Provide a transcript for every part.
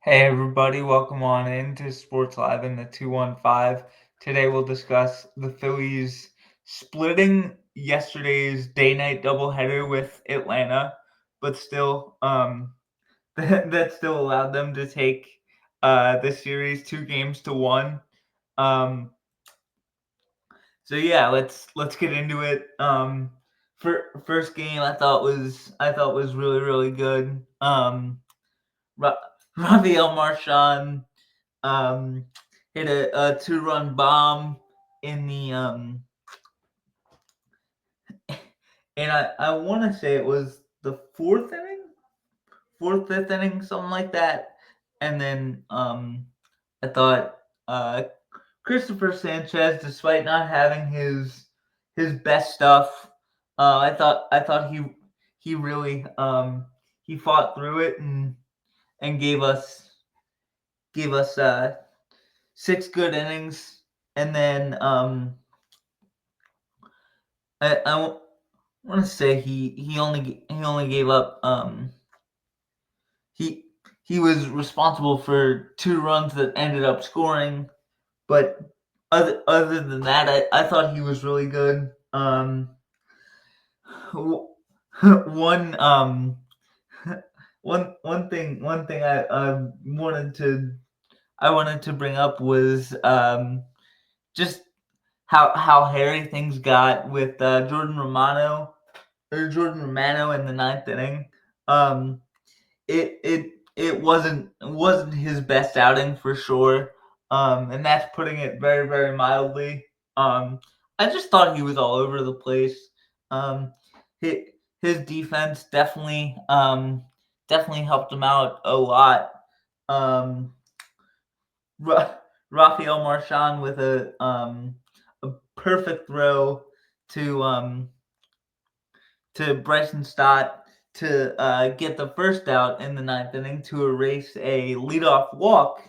Hey everybody, welcome on into Sports Live in the 215. Today we'll discuss the Phillies splitting yesterday's day-night doubleheader with Atlanta, but still that still allowed them to take the series 2-1. Um, so yeah, let's get into it. First game I thought was really good. Ra- Rafael Marchand um, hit a two-run bomb in the and I want to say it was the fifth inning, something like that. And then I thought Christopher Sanchez, despite not having his best stuff, I thought he really he fought through it and gave us 6 good innings. And then I want to say he only gave up he he was responsible for 2 runs that ended up scoring, but other than that, I thought he was really good. One one thing I wanted to bring up was just how hairy things got with Jordan Romano in the ninth inning. Um, it wasn't his best outing for sure, and that's putting it very mildly. Um, I just thought he was all over the place. Um, his, his defense definitely helped him out a lot. Um, Ra- Rafael Marchand with a perfect throw to Bryson Stott to get the first out in the ninth inning to erase a leadoff walk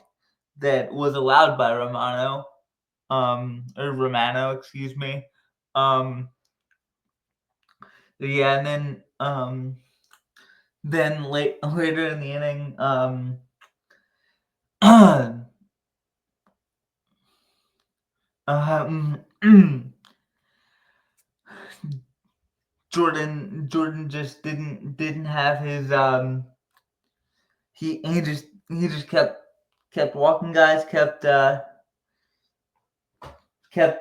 that was allowed by Romano, excuse me. Um, yeah, and then later in the inning, um, Jordan just didn't have his he just kept walking guys, kept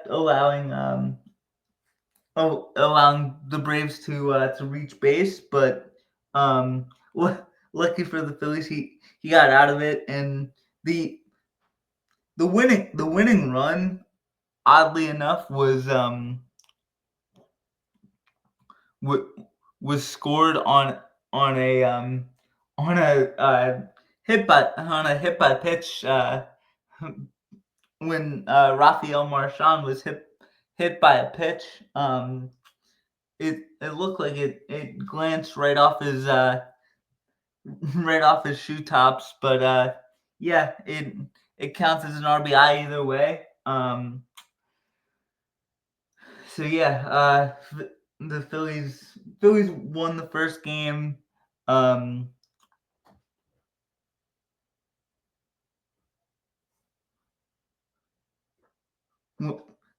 allowing the Braves to reach base, but um lucky for the Phillies, he got out of it. And the the winning run, oddly enough, was scored on a on a hit by pitch, when Rafael Marchand was hit by a pitch. It looked like it glanced right off his shoe tops, but yeah, it counts as an RBI either way. So yeah, the Phillies won the first game. Um,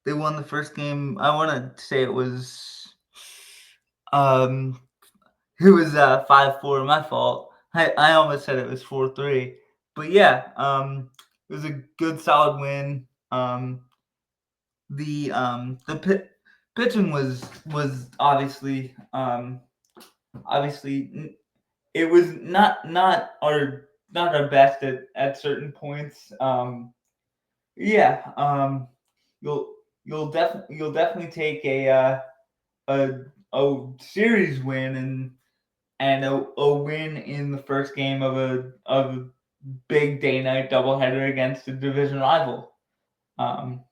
they won the first game. I want to say um it was 5-4. My fault. I almost said it was 4-3, but yeah, it was a good solid win. The pitching was obviously it was not our best at certain points. Yeah, you'll you'll definitely take a series win and a win in the first game of a big day night doubleheader against a division rival. Um,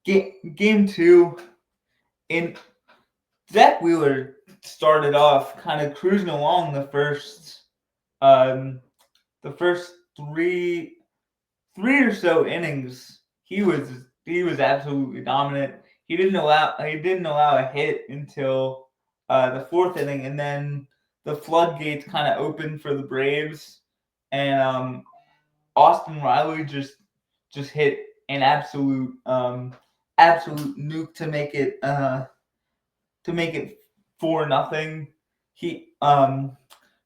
game two, in Zach Wheeler started off kind of cruising along um, the first three or so innings. He was absolutely dominant. He didn't allow a hit until the fourth inning, and then the floodgates kind of opened for the Braves. and Austin Riley just hit an absolute nuke to make it 4-0. He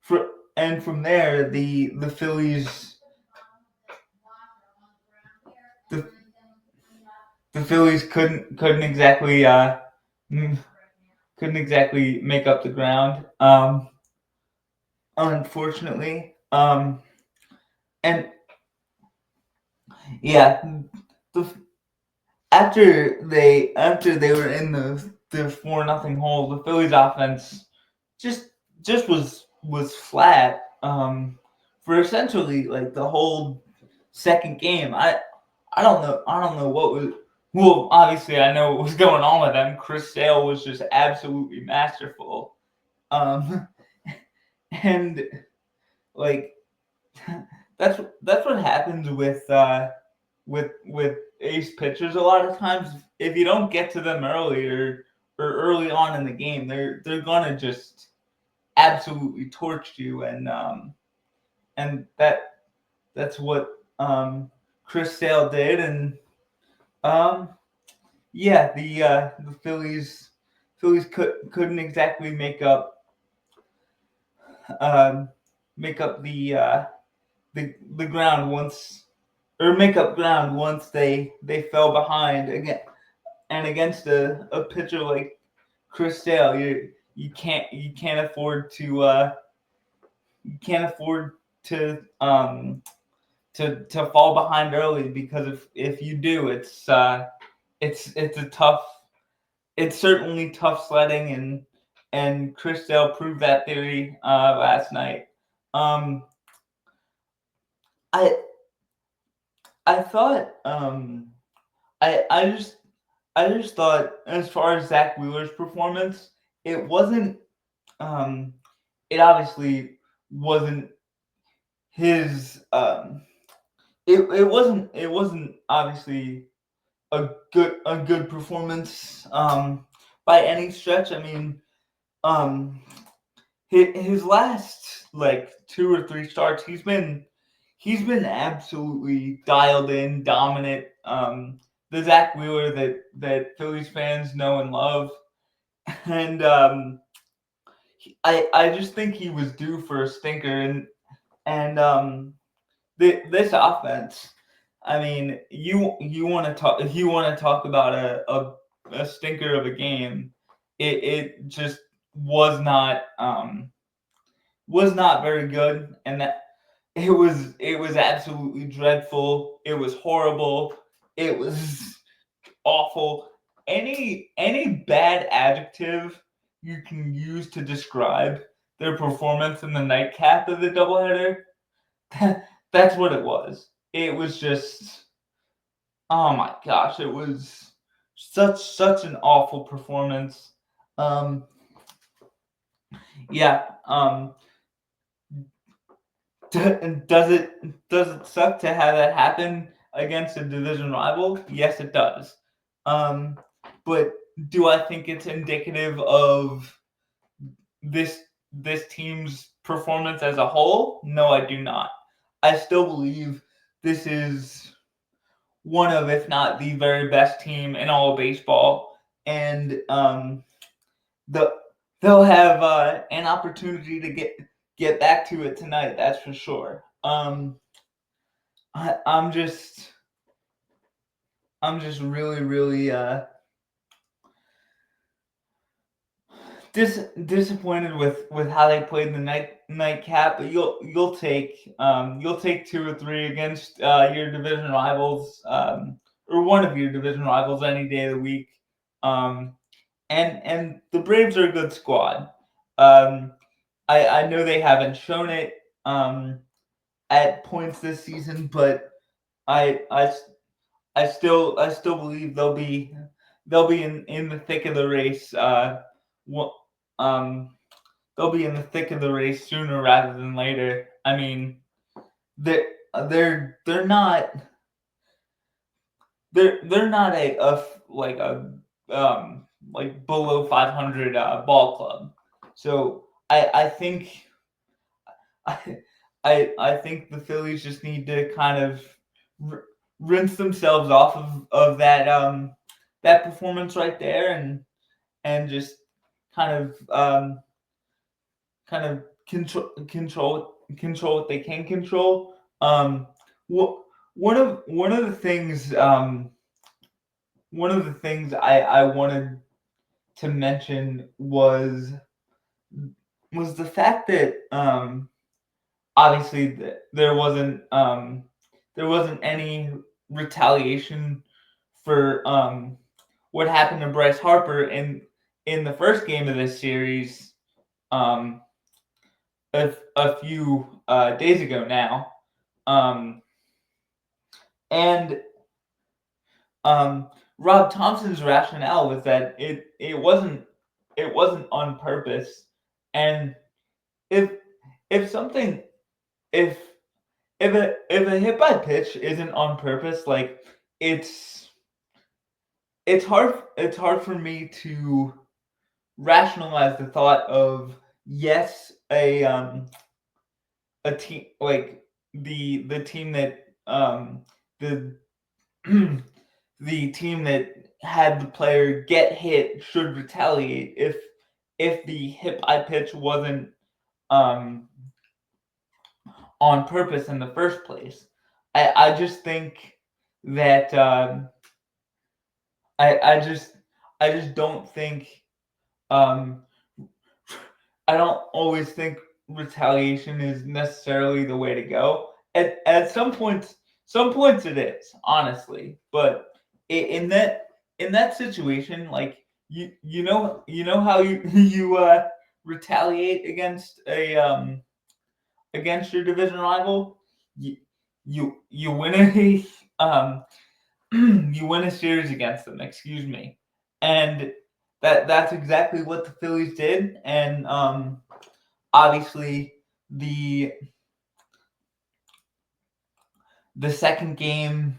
for and from there the Phillies the the Phillies couldn't exactly make up the ground, unfortunately. And yeah, the, after they were in the 4-0 hole, the Phillies offense just was flat for essentially like the whole second game. I don't know what was. Well, obviously I know what was going on with them. Chris Sale was just absolutely masterful, um, and like that's what happens with ace pitchers a lot of times. If you don't get to them early or early on in the game, they're gonna just absolutely torch you, and that's what Chris Sale did, and um, yeah, the Phillies couldn't exactly um, make up the ground once, or make up ground once they fell behind again. And against a pitcher like Chris Sale, you can't afford to fall behind early, because if you do, it's a tough it's certainly tough sledding, and Chris Sale proved that theory last night. Um, I I thought I I just I just thought, as far as Zach Wheeler's performance, it wasn't um it obviously wasn't his it wasn't obviously a good performance by any stretch. I mean, um his last like 2 or 3 starts, he's been absolutely dialed in, dominant. The Zach Wheeler that Phillies fans know and love, and I just think he was due for a stinker, and this offense. I mean, you want to talk about a stinker of a game. It just was not very good, and that it was absolutely dreadful. It was horrible. It was awful. Any bad adjective you can use to describe their performance in the nightcap of the doubleheader, that's what it was. It was just, oh my gosh, it was such an awful performance. Um, yeah. Does it suck to have that happen against a division rival? Yes, it does. Um, but do I think it's indicative of this team's performance as a whole? No, I do not. I still believe this is one of, if not the very best team in all of baseball, and the they'll have an opportunity to get back to it tonight. That's for sure. I'm just really disappointed with how they played the nightcap. But you'll take 2 or 3 against your division rivals, or one of your division rivals, any day of the week. Um, and the Braves are a good squad. Um, I know they haven't shown it at points this season, but I I I still believe they'll be in the thick of the race. Um, they'll be in the thick of the race sooner rather than later. I mean, they're they're not they're not like below 500 ball club. So I think I think the Phillies just need to kind of r- rinse themselves off of that performance right there, and just kind of kind of control what they can control. Wh- one of the things I wanted to mention was the fact that obviously there wasn't any retaliation for what happened to Bryce Harper in the first game of this series um, a few days ago now, um, and Rob Thompson's rationale was that it wasn't on purpose, and if if something if if a hit by pitch isn't on purpose, like it's it's hard for me to rationalize the thought of yes a team like the team that the the team that had the player get hit should retaliate if the hit by pitch wasn't um on purpose in the first place. I just think that I I just I just don't think um I don't always think retaliation is necessarily the way to go. At some points it is, honestly. But in that situation, like you know how you retaliate against your division rival. You you win a you win a series against them. Excuse me, and that's exactly what the Phillies did, and obviously the the second game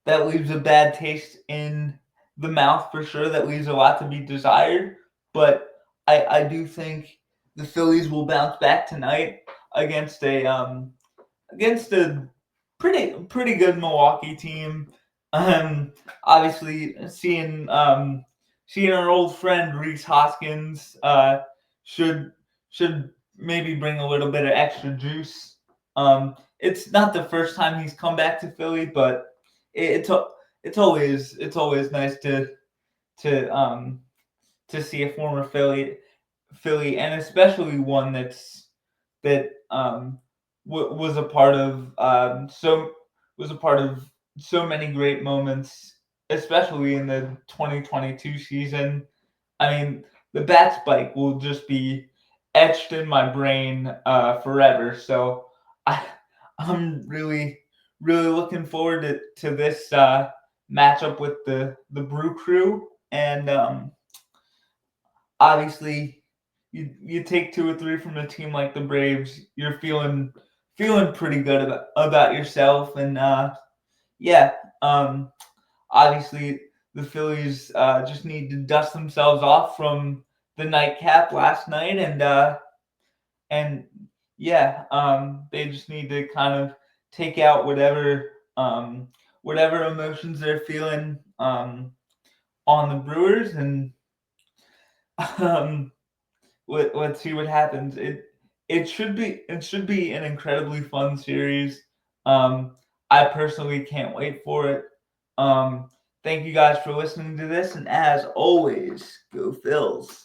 that leaves a bad taste in the mouth for sure. That leaves a lot to be desired, but I do think the Phillies will bounce back tonight against against a pretty good Milwaukee team. Obviously seeing our old friend Reese Hoskins should should maybe bring a little bit of extra juice. It's not the first time he's come back to Philly, but it, it's always nice to see a former Philly, and especially one that was a part of was a part of so many great moments, especially in the 2022 season. I mean, the bat spike will just be etched in my brain forever. So I I'm really looking forward to this matchup with the Brew Crew, and obviously you take 2 or 3 from a team like the Braves, you're feeling pretty good about yourself, and yeah, um, obviously the Phillies just need to dust themselves off from the nightcap last night, and yeah, they just need to kind of take out whatever emotions they're feeling on the Brewers, and um, let's see what happens. It should be an incredibly fun series. Um, I personally can't wait for it. Um, Thank you guys for listening to this, and as always, go Phils.